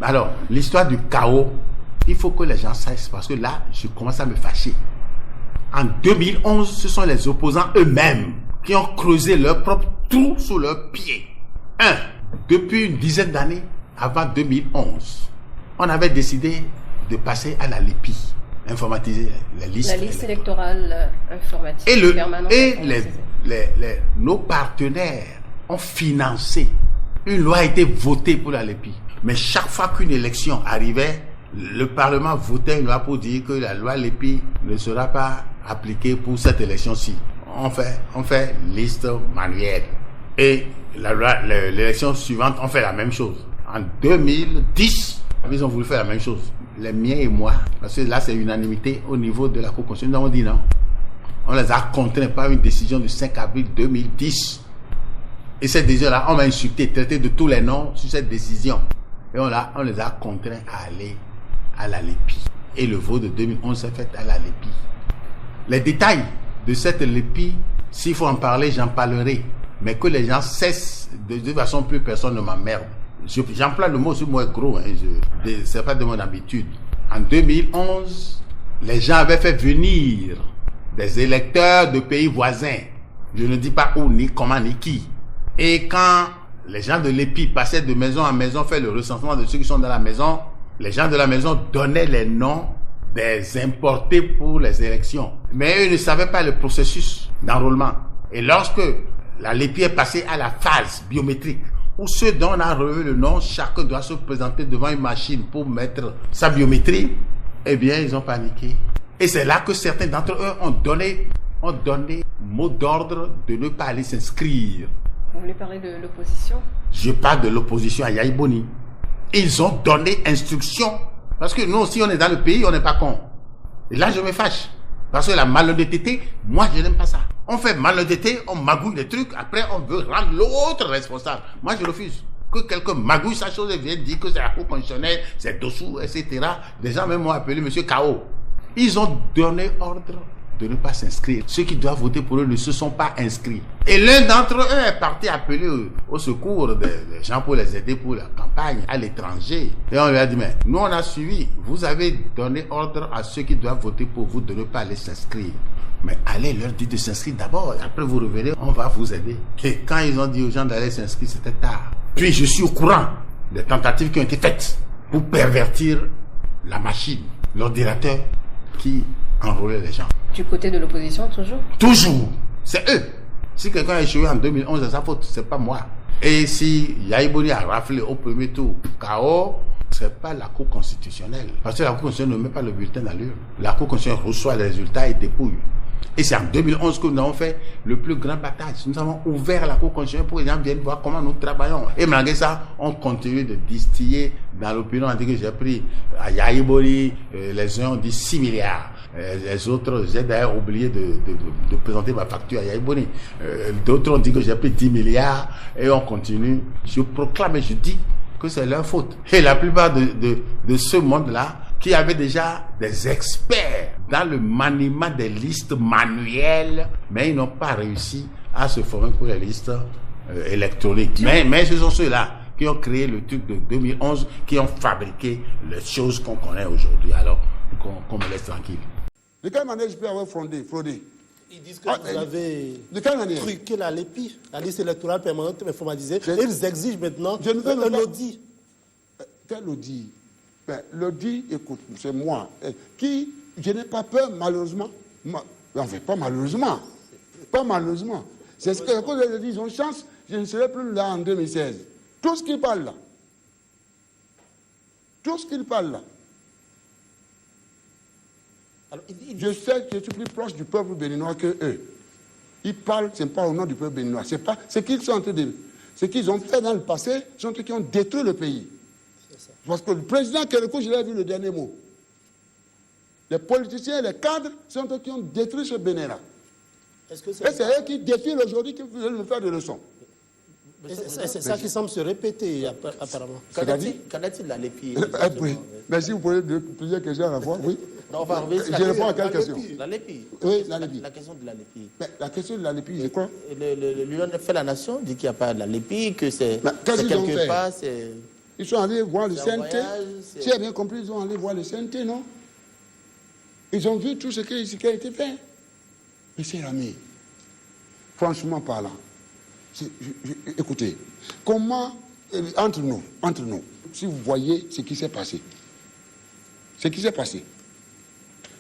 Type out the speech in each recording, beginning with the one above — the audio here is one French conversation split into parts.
Alors, l'histoire du chaos, il faut que les gens sachent, parce que là, je commence à me fâcher. En 2011, ce sont les opposants eux-mêmes qui ont creusé leur propre trou sous leurs pieds. Depuis une dizaine d'années, avant 2011, on avait décidé de passer à la LEPI, informatiser les listes. La liste électorale informatique. Nos partenaires ont financé. Une loi a été votée pour la LEPI. Mais chaque fois qu'une élection arrivait, le Parlement votait une loi pour dire que la loi LEPI ne sera pas appliquée pour cette élection-ci. On fait liste manuelle. Et l'élection suivante, on fait la même chose. En 2010, ils ont voulu faire la même chose. Les miens et moi, parce que là c'est unanimité au niveau de la Cour constitutionnelle, nous avons dit non. On les a contraints par une décision du 5 avril 2010. Et cette décision-là, on m'a insulté, traité de tous les noms sur cette décision. Et on les a contraints à aller à la LEPI. Et le vote de 2011 s'est fait à la LEPI. Les détails de cette LEPI, s'il faut en parler, j'en parlerai. Mais que les gens cessent, de toute façon, plus personne ne m'emmerde. J'emploie le mot, ce mot est gros, c'est pas de mon habitude. En 2011, les gens avaient fait venir des électeurs de pays voisins. Je ne dis pas où, ni comment, ni qui. Et quand les gens de l'EPI passaient de maison en maison, faire le recensement de ceux qui sont dans la maison, les gens de la maison donnaient les noms des importés pour les élections. Mais eux ne savaient pas le processus d'enrôlement. Et lorsque la LEPI est passée à la phase biométrique, où ceux dont on a relevé le nom, chacun doit se présenter devant une machine pour mettre sa biométrie, eh bien, ils ont paniqué. Et c'est là que certains d'entre eux ont donné mot d'ordre de ne pas aller s'inscrire. Vous voulez parler de l'opposition? Je parle de l'opposition à Yahya Boni. Ils ont donné instruction. Parce que nous aussi, on est dans le pays, on n'est pas con. Et là, je me fâche. Parce que la malhonnêteté, moi, je n'aime pas ça. On fait malhonnêteté, on magouille des trucs, après on veut rendre l'autre responsable. Moi, je refuse. Que quelqu'un magouille sa chose et vienne dire que c'est la Cour constitutionnelle, c'est Dossou, etc. Des gens même m'ont appelé Monsieur K.O. Ils ont donné ordre de ne pas s'inscrire. Ceux qui doivent voter pour eux ne se sont pas inscrits. Et l'un d'entre eux est parti appeler au secours des gens pour les aider pour la campagne à l'étranger. Et on lui a dit, mais nous on a suivi. Vous avez donné ordre à ceux qui doivent voter pour vous de ne pas aller s'inscrire. Mais allez leur dire de s'inscrire d'abord. Et après vous revenez, on va vous aider. Et quand ils ont dit aux gens d'aller s'inscrire, c'était tard. Puis je suis au courant des tentatives qui ont été faites pour pervertir la machine, l'ordinateur qui enrôlait les gens. Du côté de l'opposition, toujours? Toujours. C'est eux. Si quelqu'un a échoué en 2011, c'est sa faute, c'est pas moi. Et si Yahya Boni a raflé au premier tour, KO, c'est pas la Cour constitutionnelle. Parce que la Cour constitutionnelle ne met pas le bulletin dans l'urne. La Cour constitutionnelle reçoit les résultats et dépouille. Et c'est en 2011 que nous avons fait le plus grand battage. Nous avons ouvert la Cour constitutionnelle pour que les gens viennent voir comment nous travaillons. Et malgré ça, on continue de distiller dans l'opinion. On dit que j'ai pris à Yahya Boni, les uns ont dit 6 milliards. Les autres, j'ai d'ailleurs oublié de présenter ma facture à Yahya Boni. D'autres ont dit que j'ai pris 10 milliards et on continue. Je proclame et je dis que c'est leur faute. Et la plupart de ce monde-là, qui avait déjà des experts dans le maniement des listes manuelles, mais ils n'ont pas réussi à se former pour les listes électroniques. Mais ce sont ceux-là qui ont créé le truc de 2011, qui ont fabriqué les choses qu'on connaît aujourd'hui. Alors, qu'on me laisse tranquille. De quelle manière je peux avoir fraudé? Ils disent que vous avez truqué la LEPI, la liste électorale permanente informatisée, et ils exigent maintenant un audit. Quel audit? L'audit, écoute, c'est moi. Je n'ai pas peur, malheureusement. Enfin, pas malheureusement. Pas malheureusement. C'est ce que les causes ils ont chance, je ne serai plus là en 2016. Tout ce qu'ils parlent là. Tout ce qu'ils parlent là. Alors, je sais que je suis plus proche du peuple béninois que eux. Ils parlent, ce n'est pas au nom du peuple béninois. C'est pas ce qu'ils sont en train de. Ce qu'ils ont fait dans le passé, sont ceux qui ont détruit le pays. Parce que le président Kérékou, je l'ai vu le dernier mot. Les politiciens et les cadres sont ceux qui ont détruit ce Bénin-là. Et c'est eux qui défient aujourd'hui qui veulent nous faire des leçons. C'est ça qui semble se répéter, apparemment. Qu'en est-il de la LEPI? Oui. Mais si vous posez plusieurs questions à la fois, oui. Non, on va je réponds à quelle question? La LEPI. Oui, la LEPI. La question de la LEPI. La question de la LEPI, c'est quoi? L'Union fait la nation dit qu'il n'y a pas de la LEPI, que c'est quelque part, c'est... Ils sont allés voir le CNT. Si j'ai bien compris, ils sont allés voir le CNT, non? Ils ont vu tout ce qui a été fait. Mais c'est l'ami. Franchement parlant, écoutez, comment, entre nous, si vous voyez ce qui s'est passé,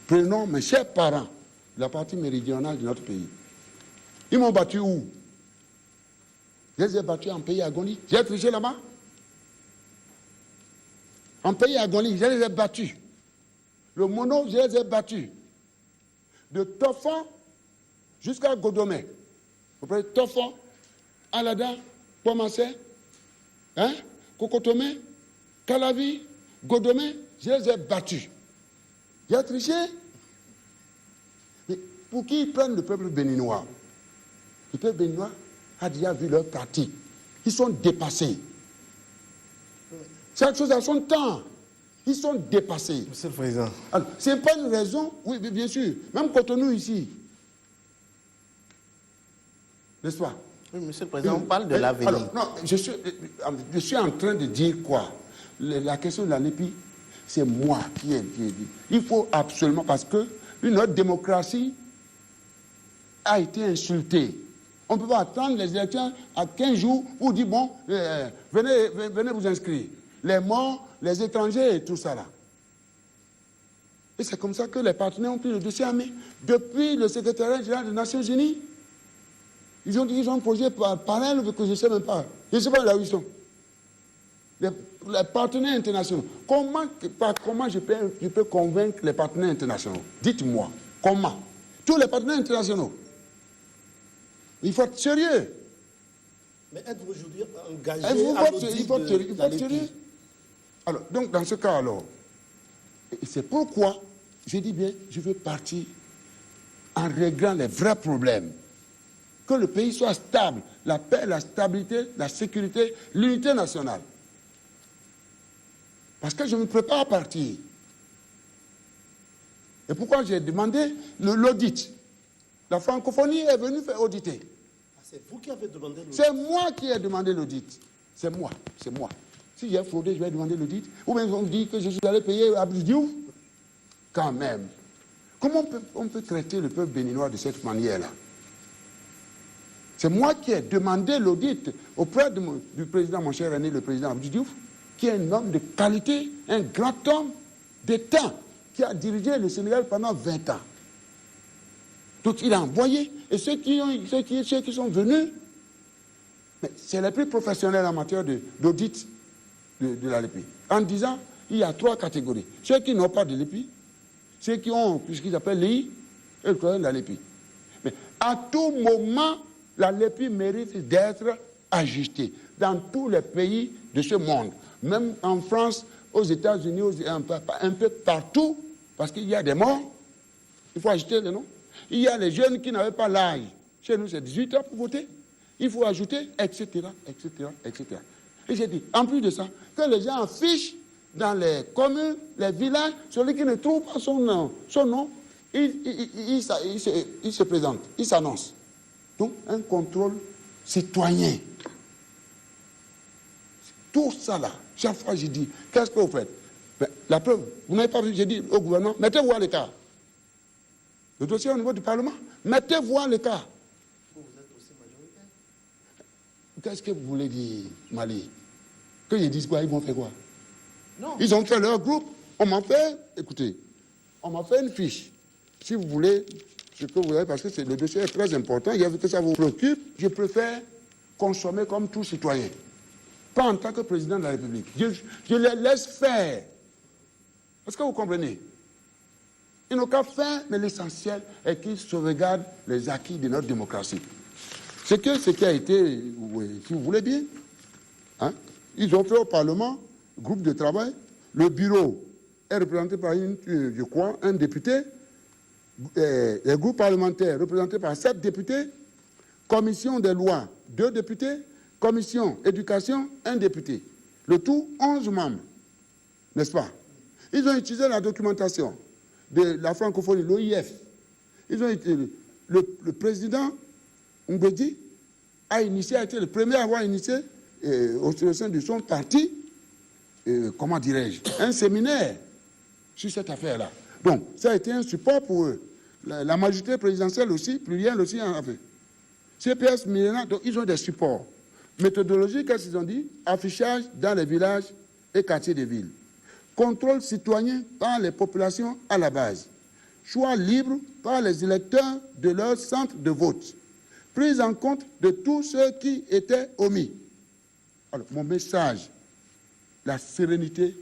prenons mes chers parents de la partie méridionale de notre pays. Ils m'ont battu où? Je les ai battus en pays Agoni. J'ai triché là-bas. En pays Agoni, je les ai battus. Le Mono, je les ai battus. De Tofon jusqu'à Godomé. Vous prenez Tofon, Alada, Pomassé, Kokotomé, Calavi, Godomé, je les ai battus. J'ai triché. Mais pour qui ils prennent le peuple béninois? Le peuple béninois a déjà vu leur pratique. Ils sont dépassés. Chaque chose a son temps. Ils sont dépassés. Monsieur le Président. Ce n'est pas une raison, oui, bien sûr. Même Cotonou ici. N'est-ce pas? Oui, Monsieur le Président, on parle de l'avenir. Alors, non, je suis en train de dire quoi? La question de la LEPI, c'est moi qui ai dit. Il faut absolument, parce que notre démocratie a été insultée. On ne peut pas attendre les élections à 15 jours pour dire, bon, venez vous inscrire. Les morts, les étrangers et tout ça là. Et c'est comme ça que les partenaires ont pris le dossier en main. Depuis le secrétariat général des Nations Unies, ils ont dit qu'ils ont un projet parallèle que je ne sais même pas. Je ne sais pas là où ils sont. Les partenaires internationaux. Comment je peux convaincre les partenaires internationaux? Dites-moi, comment? Tous les partenaires internationaux. Il faut être sérieux. Mais êtes-vous aujourd'hui engagé il faut être sérieux. Alors, donc, dans ce cas, alors, c'est pourquoi je dis bien, je veux partir en réglant les vrais problèmes. Que le pays soit stable, la paix, la stabilité, la sécurité, l'unité nationale. Parce que je me prépare à partir. Et pourquoi j'ai demandé l'audit? La francophonie est venue faire auditer. C'est vous qui avez demandé l'audit? C'est moi qui ai demandé l'audit. C'est moi. Si j'ai fraudé, je vais demander l'audit. Ou bien on me dit que je suis allé payer à Abdou Diouf. Quand même. Comment on peut traiter le peuple béninois de cette manière-là? C'est moi qui ai demandé l'audit auprès du président, mon cher aîné, le président Abdou Diouf, qui est un homme de qualité, un grand homme d'État, qui a dirigé le Sénégal pendant 20 ans. Donc il a envoyé, et ceux qui sont venus, c'est les plus professionnels en matière d'audit de la LEPI. En disant, il y a 3 catégories. Ceux qui n'ont pas de LEPI, ceux qui ont ce qu'ils appellent l'EI, et le problème de la LEPI. Mais à tout moment, la LEPI mérite d'être ajustée dans tous les pays de ce monde. Même en France, aux États-Unis, un peu partout, parce qu'il y a des morts, il faut ajouter les noms. Il y a les jeunes qui n'avaient pas l'âge. Chez nous, c'est 18 ans pour voter. Il faut ajouter, etc., etc., etc. Et j'ai dit, en plus de ça, que les gens affichent dans les communes, les villages, celui qui ne trouve pas son nom, il se présente, il s'annonce. Donc, un contrôle citoyen. Tout ça là, chaque fois je dis, qu'est-ce que vous faites? Ben, la preuve, vous n'avez pas vu, j'ai dit au gouvernement, mettez-vous à l'écart. Le dossier au niveau du Parlement, mettez-vous à l'écart. Vous êtes aussi majoritaire. Qu'est-ce que vous voulez dire, Mali? Que ils disent quoi? Ils vont faire quoi? Non. Ils ont fait leur groupe. On m'a fait, écoutez, on m'a fait une fiche. Si vous voulez, je peux vous dire, parce que le dossier est très important, il y a que ça vous préoccupe, je préfère consommer comme tout citoyen. Pas en tant que président de la République. Je les laisse faire. Est-ce que vous comprenez? Ils n'ont qu'à faire, mais l'essentiel est qu'ils sauvegardent les acquis de notre démocratie. C'est que ce qui a été, oui, si vous voulez bien, hein, ils ont fait au Parlement, groupe de travail, le bureau est représenté par, je crois, un député, les groupes parlementaires représentés par 7 députés, commission des lois, 2 députés, commission éducation, 1 député. Le tout, 11 membres, n'est-ce pas? Ils ont utilisé la documentation de la francophonie, l'OIF. Ils ont été, le président Mbedi a été le premier à avoir initié au sein de son parti comment dirais-je, un séminaire sur cette affaire-là. Donc, ça a été un support pour eux. La majorité présidentielle aussi, plurielle aussi en a fait. CPS, Milena, donc ils ont des supports. Méthodologie, qu'est-ce qu'ils ont dit? Affichage dans les villages et quartiers des villes. Contrôle citoyen par les populations à la base. Choix libre par les électeurs de leur centre de vote. Prise en compte de tous ceux qui étaient omis. Alors, mon message, la sérénité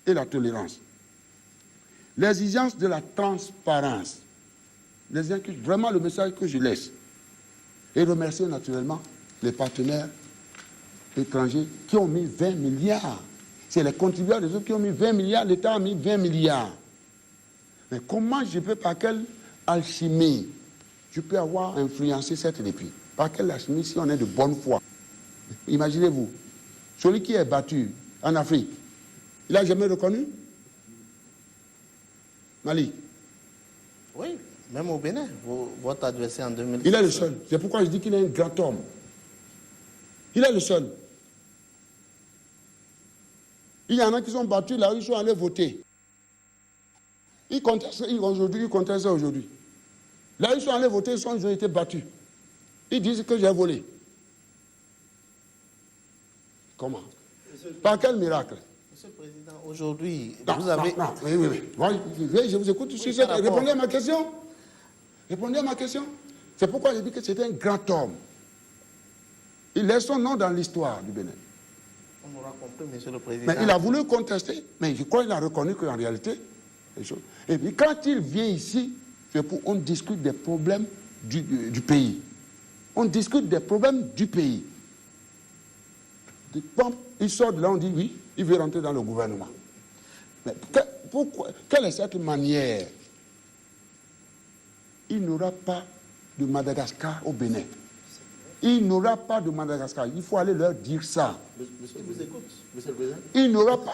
et la tolérance. L'exigence de la transparence. Vraiment le message que je laisse. Et remercier naturellement les partenaires étrangers qui ont mis 20 milliards. C'est les contribuables des autres qui ont mis 20 milliards, l'État a mis 20 milliards. Mais comment je peux, par quelle alchimie, je peux avoir influencé cette LEPI? Par quelle alchimie si on est de bonne foi? Imaginez-vous, celui qui est battu en Afrique, il n'a jamais reconnu? Mali? Oui, même au Bénin, votre adversaire en 2000. Il est le seul. C'est pourquoi je dis qu'il est un grand homme. Il est le seul. Il y en a qui sont battus là, ils sont allés voter. Ils contestent ça aujourd'hui. Là, ils sont allés voter, ils ont été battus. Ils disent que j'ai volé. Comment? Par quel miracle? Monsieur le Président, aujourd'hui, vous avez... Non, oui. Je vous écoute. Oui, répondez à ma question. Répondez à ma question. C'est pourquoi je dis que c'était un grand homme. Il laisse son nom dans l'histoire du Bénin. On aura compris, Monsieur le Président. Mais il a voulu contester, mais je crois qu'il a reconnu qu'en réalité, les choses... Et puis quand il vient ici, c'est pour on discute des problèmes du pays. On discute des problèmes du pays. Il sort de là, on dit oui, il veut rentrer dans le gouvernement. Mais pourquoi? Quelle est cette manière? Il n'y aura pas de Madagascar au Bénin. Il n'y aura pas de Madagascar. Il faut aller leur dire ça. Monsieur vous écoute, Monsieur le Président. Il n'y aura pas